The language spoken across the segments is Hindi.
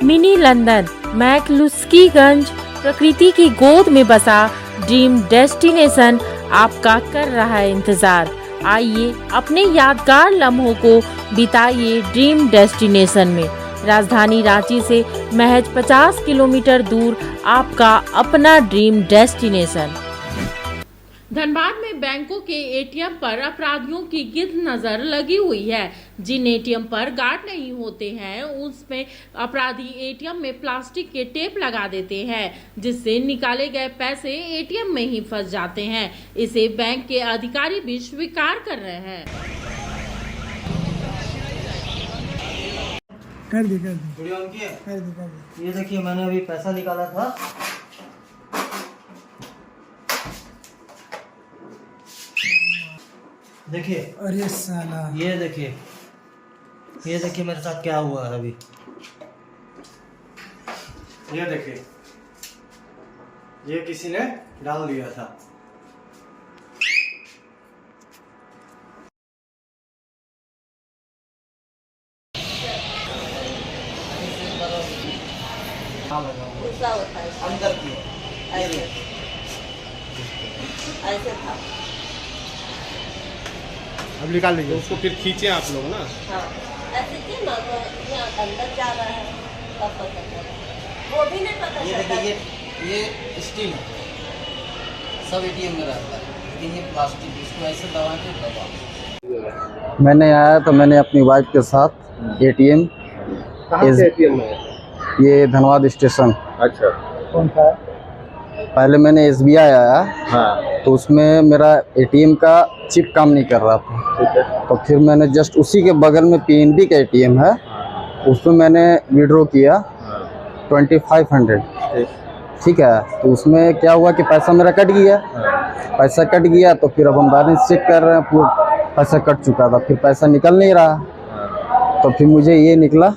मिनी लंदन मैक्लुस्कीगंज प्रकृति की गोद में बसा ड्रीम डेस्टिनेशन आपका कर रहा है इंतजार। आइए अपने यादगार लम्हों को बिताइए ड्रीम डेस्टिनेशन में। राजधानी रांची से महज 50 किलोमीटर दूर आपका अपना ड्रीम डेस्टिनेशन। धनबाद में बैंकों के एटीएम पर अपराधियों की गिद्ध नजर लगी हुई है। जिन एटीएम पर गार्ड नहीं होते हैं उसमें अपराधी एटीएम में प्लास्टिक के टेप लगा देते हैं, जिससे निकाले गए पैसे एटीएम में ही फंस जाते हैं। इसे बैंक के अधिकारी भी स्वीकार कर रहे हैं। कर दी ये देखिए, मैंने अभी पैसा निकाला था। देखिए, अरे साला, ये देखिए मेरे साथ क्या हुआ है अभी। ये देखिए, ये किसी ने डाल दिया था। अंदर की ऐसे था। अब निकाल लीजिए उसको, फिर खींचे आप लोग ना। हाँ, ऐसे की ना, तो यहाँ अंदर जा रहा है, तब पता चला। वो भी नहीं पता चलता। ये स्टील है, सब एटीएम में रहता है, लेकिन ये प्लास्टिक, इसको ऐसे दबा के दबा। मैंने आया तो मैंने अपनी वाइफ के साथ एटीएम, कहाँ से एटीएम में? ये धनबाद स्टेशन। अच्छा, कौन सा? पहले मैंने एसबीआई आया, हाँ, तो उसमें मेरा एटीएम का चिप काम नहीं कर रहा था। ठीक है। तो फिर मैंने जस्ट उसी के बगल में पीएनबी का एटीएम है, उसमें मैंने विड्रॉ किया 2500। ठीक है, तो उसमें क्या हुआ कि पैसा मेरा कट गया। पैसा कट गया तो फिर अब हम बैलेंस चेक कर रहे हैं, पूरा पैसा कट चुका था, फिर पैसा निकल नहीं रहा। तो फिर मुझे ये निकला,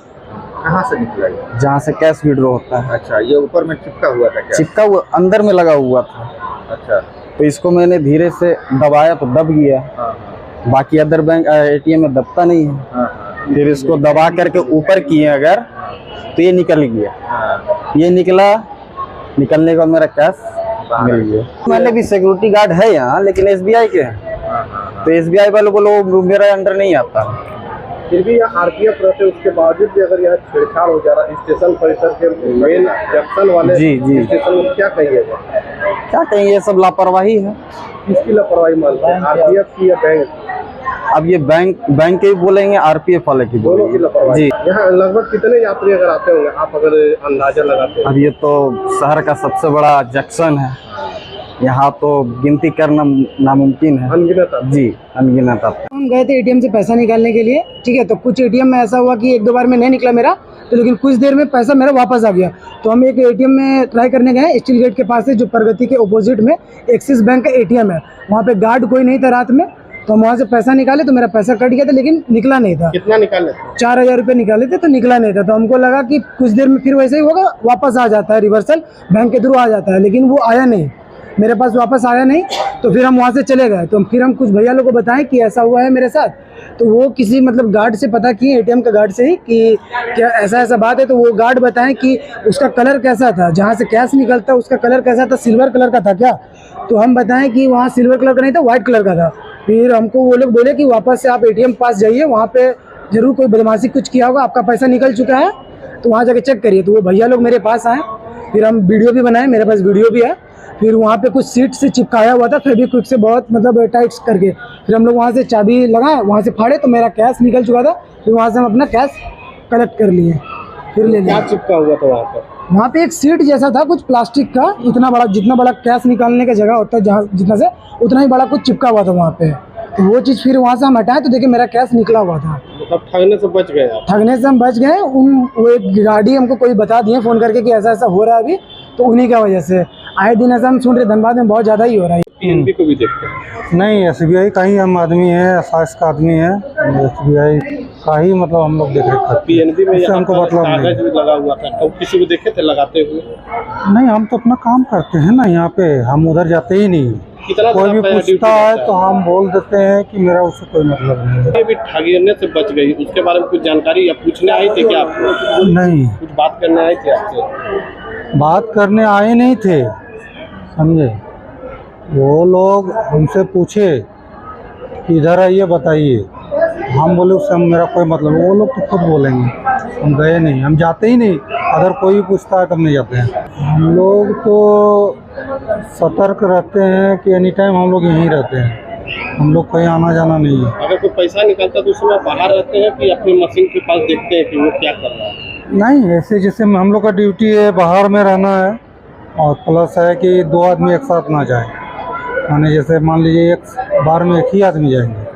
कहाँ से निकला ये? जहाँ से कैश विड्रॉ होता है। अच्छा, ये ऊपर में चिपका हुआ था क्या? चिपका हुआ अंदर में लगा हुआ था। अच्छा, तो इसको मैंने धीरे से दबाया तो दब गया। हाँ, बाकी अदर बैंक एटीएम में दबता नहीं है। हाँ, फिर इसको दबा करके ऊपर किए अगर, तो ये निकल गया। हाँ, ये निकला, निकलने के बाद मेरा कैश मिल गया। मैंने भी सिक्योरिटी गार्ड है यहाँ, लेकिन एसबीआई के हैं, हाँ। तो एसबीआई वालों को लोग मेरा अंडर नहीं आता। फिर भी यहाँ आरपीएफ रहते, उसके बावजूद भी अगर यहाँ छेड़छाड़ हो जा रहा है स्टेशन परिसर के मेन जंक्शन वाले जी। स्टेशन में, क्या कहिएगा? क्या कहेंगे, ये सब लापरवाही है। किसकी लापरवाही मानते हैं, आरपीएफ की या बैंक? अब ये बैंक के भी बोलेंगे, आरपीएफ वाले की दोनों की लापरवाही। जी। यहाँ लगभग कितने यात्री अगर आते होंगे, आप अगर अंदाजा लगाते हैं? अब ये तो शहर का सबसे बड़ा जंक्शन है, यहाँ तो गिनती करना नामुमकिन है। अनगिनत जी, अनगिनत। हम गए थे एटीएम से पैसा निकालने के लिए, ठीक है। तो कुछ एटीएम में ऐसा हुआ कि एक दो बार में नहीं निकला मेरा, तो लेकिन कुछ देर में पैसा मेरा वापस आ गया। तो हम एक एटीएम में ट्राई करने गए, स्टील गेट के पास से, जो प्रगति के ऑपोजिट में एक्सिस बैंक का एटीएम है। वहाँ पे गार्ड कोई नहीं था रात में, तो हम वहाँ से पैसा निकाले तो मेरा पैसा कट गया था, लेकिन निकला नहीं था। कितना निकाले? 4000 रुपये निकाले थे, तो निकला नहीं था। तो हमको लगा कि कुछ देर में फिर वैसे ही होगा, वापस आ जाता है, रिवर्सल बैंक के थ्रू आ जाता है, लेकिन वो आया नहीं, मेरे पास वापस आया नहीं। तो फिर हम वहाँ से चले गए। तो फिर हम कुछ भैया लोगों को बताएं कि ऐसा हुआ है मेरे साथ। तो वो किसी मतलब गार्ड से पता किए, एटीएम का गार्ड से ही, कि क्या ऐसा बात है। तो वो गार्ड बताएं कि उसका कलर कैसा था, जहाँ से कैश निकलता उसका कलर कैसा था, सिल्वर कलर का था क्या? तो हम बताएं कि वहाँ सिल्वर कलर का नहीं था, व्हाइट कलर का था। फिर हमको वो लोग बोले कि वापस से आप एटीएम पास जाइए, वहाँ पे जरूर कोई बदमाशी कुछ किया होगा, आपका पैसा निकल चुका है, तो वहाँ जाके चेक करिए। तो वो भैया लोग मेरे पास आए, फिर हम वीडियो भी बनाए, मेरे पास वीडियो भी है। फिर वहाँ पे कुछ सीट से चिपकाया हुआ था फेविक्विक से, बहुत मतलब टाइट करके। फिर हम लोग वहाँ से चाबी लगाए, वहाँ से फाड़े तो मेरा कैश निकल चुका था। फिर वहाँ से हम अपना कैश कलेक्ट कर लिए, फिर ले लिया। क्या चिपका हुआ था वहाँ पर? वहाँ पे एक सीट जैसा था कुछ प्लास्टिक का, इतना बड़ा, जितना बड़ा कैश निकालने का जगह होता है, जहाँ जितना से उतना ही बड़ा कुछ चिपका हुआ था वहाँ पे। तो वो चीज़ फिर वहाँ से हम हटाए तो देखिए मेरा कैश निकला हुआ था। मतलब ठगने से बच गए आप? ठगने से हम बच गए। वो एक गाड़ी हमको कोई बता दिए फ़ोन करके कि ऐसा ऐसा हो रहा है अभी, तो उन्हीं की वजह से आए दिन ऐसा हम सुन रहे, धनबाद में बहुत ज़्यादा ही हो रहा है। पीएनबी को भी देखते हैं? नहीं, एसबीआई का ही हम आदमी है, एफआईएस का आदमी है। एसबीआई का ही मतलब हम लोग देख रेख करते हैं। पीएनबी में इससे यहाँ हमको पर मतलब कागज नहीं। भी लगा हुआ था, तो किसी को देखे थे लगाते हुए? नहीं, हम तो अपना काम करते हैं ना यहाँ पे, हम उधर जाते ही नहीं। कितना कोई भी आपका यहाँ पूछता ड्यूटी है रहता तो हम बोल देते हैं कि मेरा उससे कोई मतलब नहीं है। ये भी ठगने से बच गई, उसके बारे में कुछ जानकारी या पूछने आई थी क्या आपको? नहीं, कुछ बात करने आई थी आपसे? बात करने आए नहीं थे, समझे। वो लोग हमसे पूछे कि इधर आइए बताइए, हम बोले उससे मेरा कोई मतलब, वो लोग तो खुद बोलेंगे। हम गए नहीं, हम जाते ही नहीं। अगर कोई भी पूछता है तब नहीं जाते हैं। हम लोग तो सतर्क रहते हैं कि एनी टाइम हम लोग यहीं रहते हैं, हम लोग कहीं आना जाना नहीं है। अगर कोई पैसा निकलता तो उस समय बाहर रहते हैं कि अपनी मशीन के पास देखते हैं कि वो क्या कर रहा है? नहीं, ऐसे जैसे हम लोग का ड्यूटी है बाहर में रहना है, और प्लस है कि 2 आदमी एक साथ ना जाए। माने जैसे मान लीजिए एक बार में एक ही आदमी जाएंगे,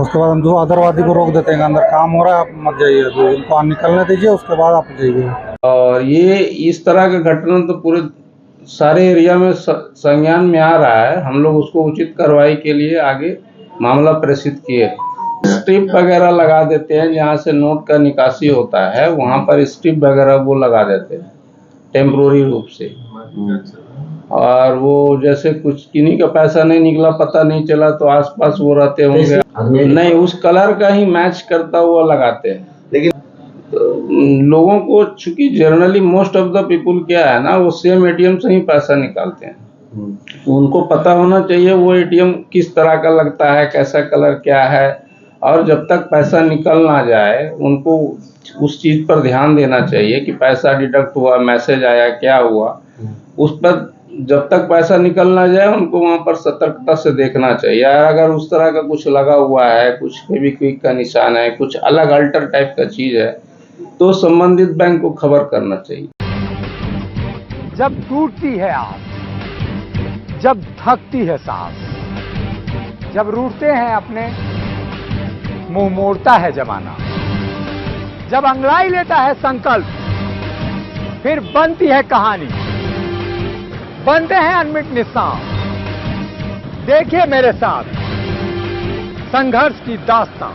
उसके बाद हम 2 अदरवादी को रोक देते हैं कि अंदर काम हो रहा है, आप मत जाइए, तो उनको निकलने दीजिए, उसके बाद आप जाइए। और ये इस तरह का घटना तो पूरे सारे एरिया में संज्ञान में आ रहा है। हम लोग उसको उचित कार्रवाई के लिए आगे मामला प्रेषित किए। स्ट्रिप वगैरह लगा देते हैं, जहाँ से नोट का निकासी होता है वहाँ पर स्ट्रिप वगैरह वो लगा देते हैं टेम्पोररी रूप से। और वो जैसे कुछ किन्हीं का पैसा नहीं निकला, पता नहीं चला, तो आसपास वो रहते होंगे, नहीं उस कलर का ही मैच करता हुआ लगाते हैं। लेकिन लोगों को चूंकि generally most of the people क्या है ना, वो सेम एटीएम से ही पैसा निकालते हैं। उनको पता होना चाहिए वो एटीएम किस तरह का लगता है, कैसा कलर क्या है, और जब तक पैसा निकल ना जाए उनको उस चीज़ पर ध्यान देना चाहिए कि पैसा डिडक्ट हुआ, मैसेज आया, क्या हुआ, उस पर जब तक पैसा निकल ना जाए उनको वहाँ पर सतर्कता से देखना चाहिए। अगर उस तरह का कुछ लगा हुआ है, कुछ फेविक्विक का निशान है, कुछ अलग अल्टर टाइप का चीज़ है, तो संबंधित बैंक को खबर करना चाहिए। जब टूटती है आस, जब थकती है सांस, जब रूठते हैं अपने, मुंह मोड़ता है जमाना, जब अंगड़ाई लेता है संकल्प, फिर बनती है कहानी, बनते हैं अनमिट निशान। देखिए मेरे साथ संघर्ष की दास्तां।